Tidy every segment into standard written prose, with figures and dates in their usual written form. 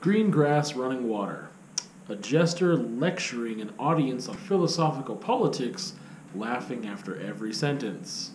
Green grass running water. A jester lecturing an audience on philosophical politics, laughing after every sentence.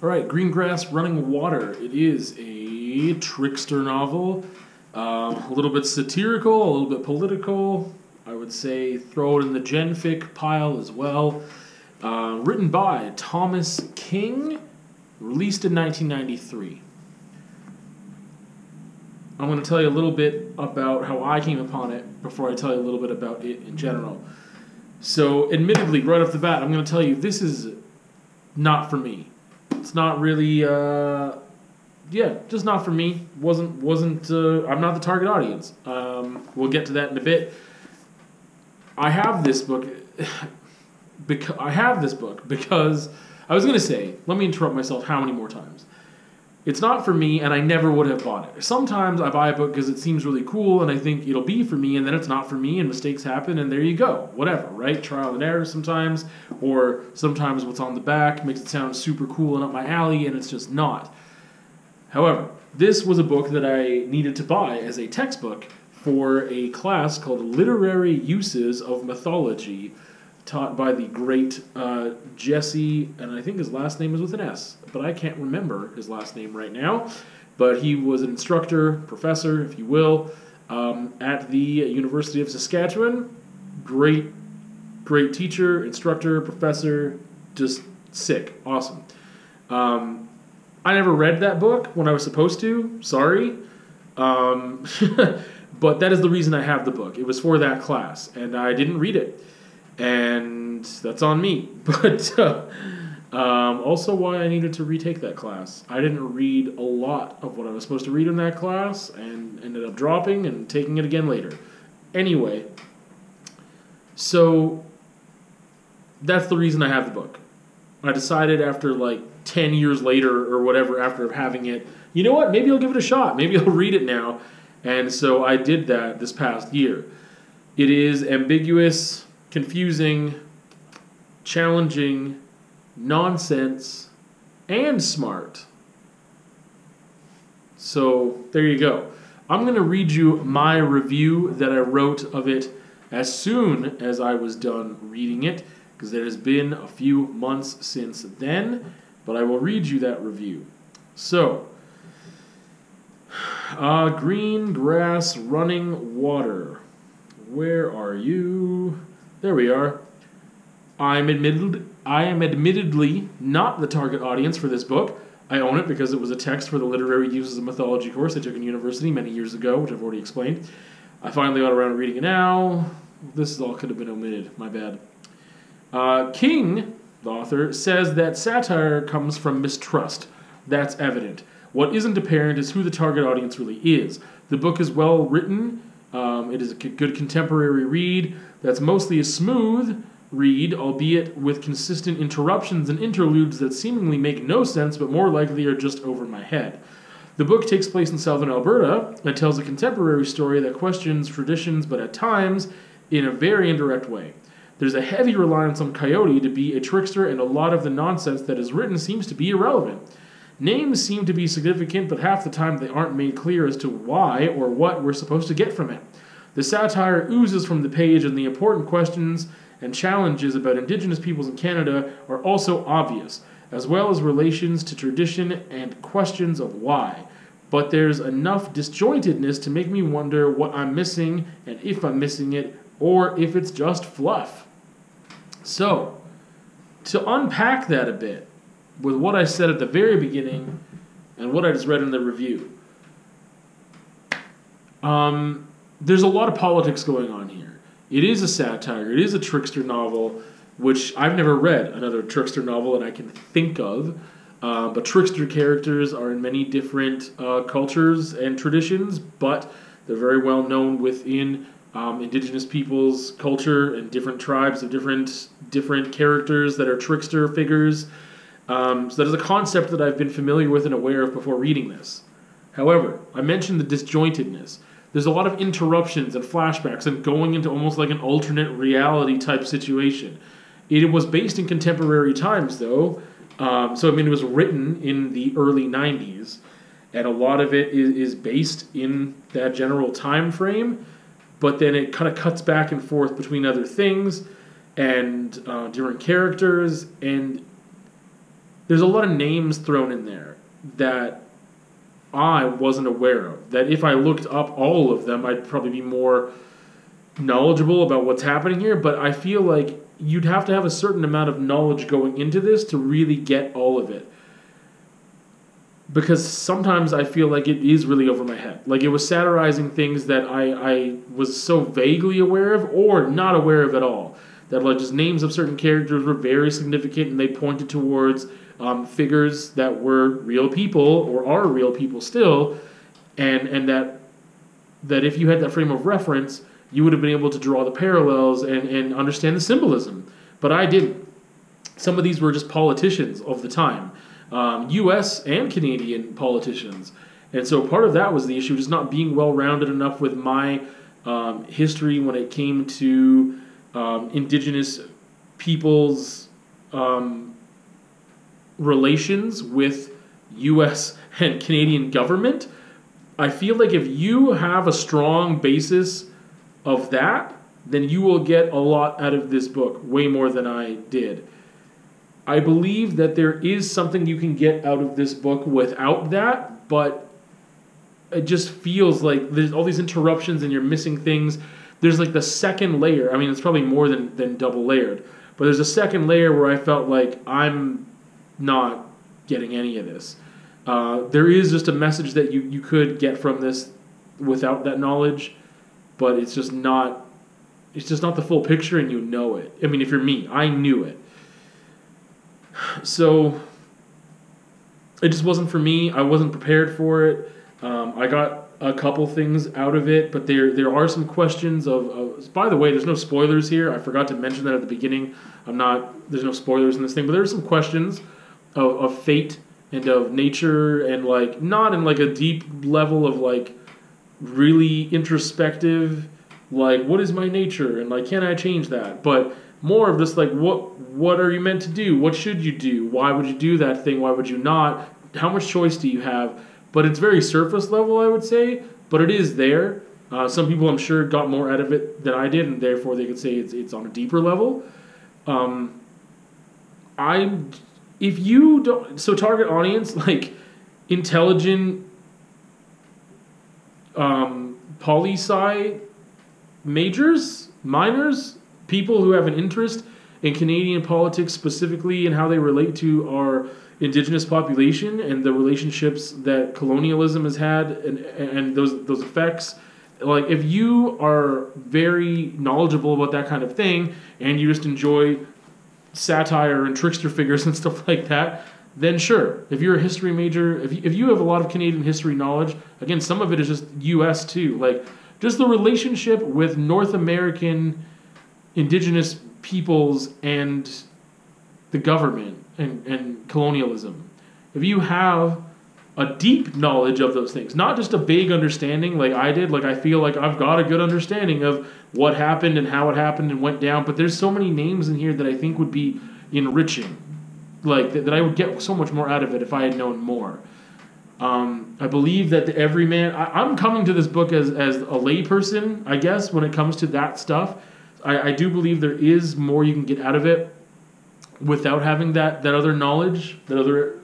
Alright, Green Grass Running Water. It is a trickster novel. A little bit satirical, a little bit political. I would say throw it in the genfic pile as well. Written by Thomas King, released in 1993. I'm going to tell you a little bit about how I came upon it before I tell you a little bit about it in general. So, admittedly, right off the bat, I'm going to tell you this is not for me. It's not really, just not for me. I'm not the target audience. We'll get to that in a bit. I have this book because I was going to say, let me interrupt myself how many more times. It's not for me, and I never would have bought it. Sometimes I buy a book because it seems really cool, and I think it'll be for me, and then it's not for me, and mistakes happen, and there you go. Whatever, right? Trial and error sometimes, or sometimes what's on the back makes it sound super cool and up my alley, and it's just not. However, this was a book that I needed to buy as a textbook for a class called Literary Uses of Mythology, taught by the great Jesse, and I think his last name is with an S, but I can't remember his last name right now. But he was an instructor, professor, if you will, at the University of Saskatchewan. Great teacher, instructor, professor, just sick, awesome. I never read that book when I was supposed to, sorry. But that is the reason I have the book. It was for that class, and I didn't read it. And that's on me. But also why I needed to retake that class. I didn't read a lot of what I was supposed to read in that class and ended up dropping and taking it again later. Anyway, so that's the reason I have the book. I decided after like 10 years later or whatever, after having it, you know what, maybe I'll give it a shot. Maybe I'll read it now. And so I did that this past year. It is ambiguous, confusing, challenging, nonsense, and smart. So there you go. I'm going to read you my review that I wrote of it as soon as I was done reading it, because there has been a few months since then, but I will read you that review. So, Green Grass Running Water. Where are you? There we are. I am admittedly not the target audience for this book. I own it because it was a text for the Literary Uses of Mythology course I took in university many years ago, which I've already explained. I finally got around to reading it now. This all could have been omitted. My bad. King, the author, says that satire comes from mistrust. That's evident. What isn't apparent is who the target audience really is. The book is well written. It is a good contemporary read that's mostly a smooth read, albeit with consistent interruptions and interludes that seemingly make no sense but more likely are just over my head. The book takes place in Southern Alberta and tells a contemporary story that questions traditions but at times in a very indirect way. There's a heavy reliance on Coyote to be a trickster, and a lot of the nonsense that is written seems to be irrelevant. Names seem to be significant, but half the time they aren't made clear as to why or what we're supposed to get from it. The satire oozes from the page, and the important questions and challenges about indigenous peoples in Canada are also obvious, as well as relations to tradition and questions of why. But there's enough disjointedness to make me wonder what I'm missing, and if I'm missing it, or if it's just fluff. So, to unpack that a bit, with what I said at the very beginning and what I just read in the review, there's a lot of politics going on here. It is a satire. It is a trickster novel, which I've never read another trickster novel that I can think of. But trickster characters are in many different cultures and traditions, but they're very well known within indigenous peoples' culture and different tribes of different characters that are trickster figures. So that is a concept that I've been familiar with and aware of before reading this. However, I mentioned the disjointedness. There's a lot of interruptions and flashbacks and going into almost like an alternate reality type situation. It was based in contemporary times, though, So, I mean, it was written in the early 90s, and a lot of it is based in that general time frame, but then it kind of cuts back and forth between other things and different characters, and there's a lot of names thrown in there that I wasn't aware of. That if I looked up all of them, I'd probably be more knowledgeable about what's happening here, but I feel like you'd have to have a certain amount of knowledge going into this to really get all of it. Because sometimes I feel like it is really over my head. Like, it was satirizing things that I was so vaguely aware of or not aware of at all. That, like, just names of certain characters were very significant and they pointed towards figures that were real people or are real people still, and that if you had that frame of reference, you would have been able to draw the parallels and understand the symbolism. But I didn't. Some of these were just politicians of the time. U.S. and Canadian politicians. And so part of that was the issue, just not being well-rounded enough with my history when it came to indigenous peoples' relations with U.S. and Canadian government. I feel like if you have a strong basis of that, then you will get a lot out of this book, way more than I did. I believe that there is something you can get out of this book without that, but it just feels like there's all these interruptions and you're missing things. There's like the second layer. I mean, it's probably more than double layered, but there's a second layer where I felt like I'm not getting any of this. There is just a message that you could get from this without that knowledge, but it's just not the full picture, and you know it. I mean, if you're me, I knew it. So it just wasn't for me. I wasn't prepared for it. I got a couple things out of it, but there are some questions of by the way, there's no spoilers here. I forgot to mention that at the beginning. There's no spoilers in this thing, but there are some questions of fate and of nature, and like not in like a deep level of like really introspective, like what is my nature and like can I change that, but more of this like what are you meant to do, what should you do, why would you do that thing, why would you not, how much choice do you have. But it's very surface level, I would say, but it is there. Some people I'm sure got more out of it than I did, and therefore they could say it's on a deeper level. If you don't, so target audience, like intelligent poli-sci majors, minors, people who have an interest in Canadian politics specifically and how they relate to our indigenous population and the relationships that colonialism has had and those effects. Like, if you are very knowledgeable about that kind of thing and you just enjoy satire and trickster figures and stuff like that, then sure. If you're a history major, if you have a lot of Canadian history knowledge, again, some of it is just U.S. too. Like, just the relationship with North American indigenous peoples and the government and colonialism. If you have a deep knowledge of those things, not just a vague understanding like I did, like I feel like I've got a good understanding of what happened and how it happened and went down, but there's so many names in here that I think would be enriching, like that I would get so much more out of it if I had known more. I believe that the everyman, I'm coming to this book as a layperson, I guess, when it comes to that stuff. I do believe there is more you can get out of it without having that other knowledge, that other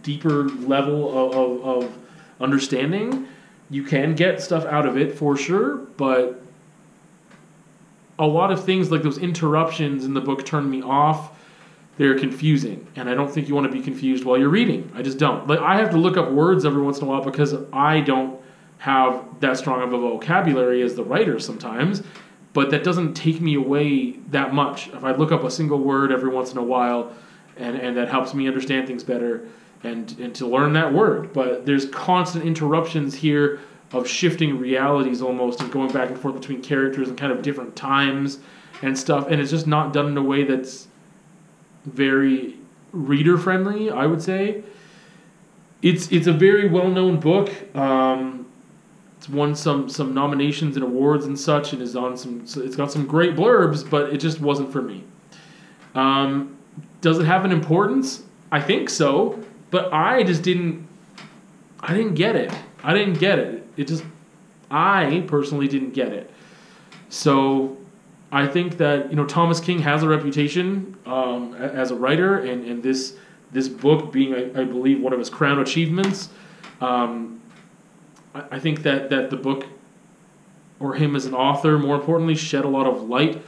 deeper level of understanding. You can get stuff out of it for sure, but a lot of things like those interruptions in the book turn me off. They're confusing, and I don't think you want to be confused while you're reading. I just don't. Like, I have to look up words every once in a while because I don't have that strong of a vocabulary as the writer sometimes, but that doesn't take me away that much. If I look up a single word every once in a while, and that helps me understand things better and to learn that word. But there's constant interruptions here of shifting realities almost and going back and forth between characters and kind of different times and stuff, and it's just not done in a way that's very reader friendly, I would say. It's a very well known book. It's won some nominations and awards and such, and is on it's got some great blurbs, but it just wasn't for me. Does it have an importance? I think so, but I just didn't. I didn't get it. It just, I personally didn't get it. So I think that, Thomas King has a reputation as a writer, and this book being, I believe, one of his crown achievements. I think that the book, or him as an author, more importantly, shed a lot of light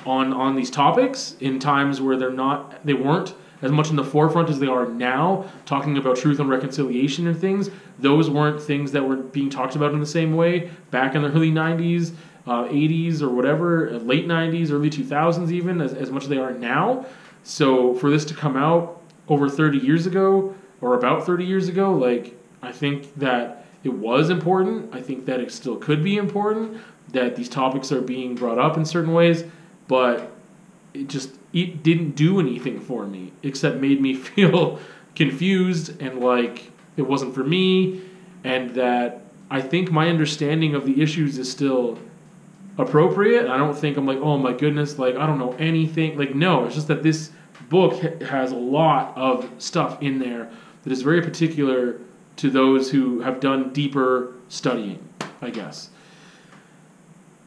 on these topics in times where they weren't as much in the forefront as they are now, talking about truth and reconciliation and things. Those weren't things that were being talked about in the same way back in the early 90s, 80s, or whatever, late 90s, early 2000s even, as much as they are now. So for this to come out over 30 years ago, or about 30 years ago, like, I think that it was important. I think that it still could be important, that these topics are being brought up in certain ways, but it didn't do anything for me except made me feel confused and like it wasn't for me, and that I think my understanding of the issues is still appropriate. I don't think I'm like, oh my goodness, like I don't know anything. Like, no, it's just that this book has a lot of stuff in there that is very particular to those who have done deeper studying, I guess.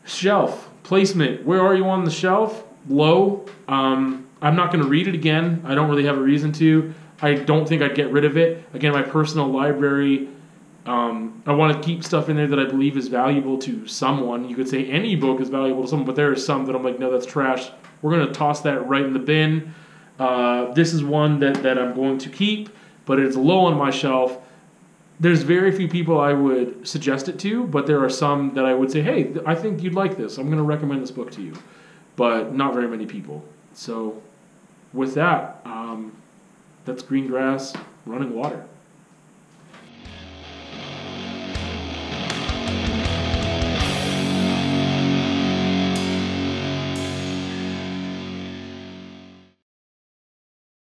Shelf placement. Where are you on the shelf? Low. I'm not going to read it again. I don't really have a reason to. I don't think I'd get rid of it. Again, my personal library, I want to keep stuff in there that I believe is valuable to someone. You could say any book is valuable to someone, but there are some that I'm like, no, that's trash. We're going to toss that right in the bin. This is one that I'm going to keep, but it's low on my shelf. There's very few people I would suggest it to, but there are some that I would say, hey, I think you'd like this. I'm going to recommend this book to you. But not very many people. So with that, that's Green Grass, Running Water.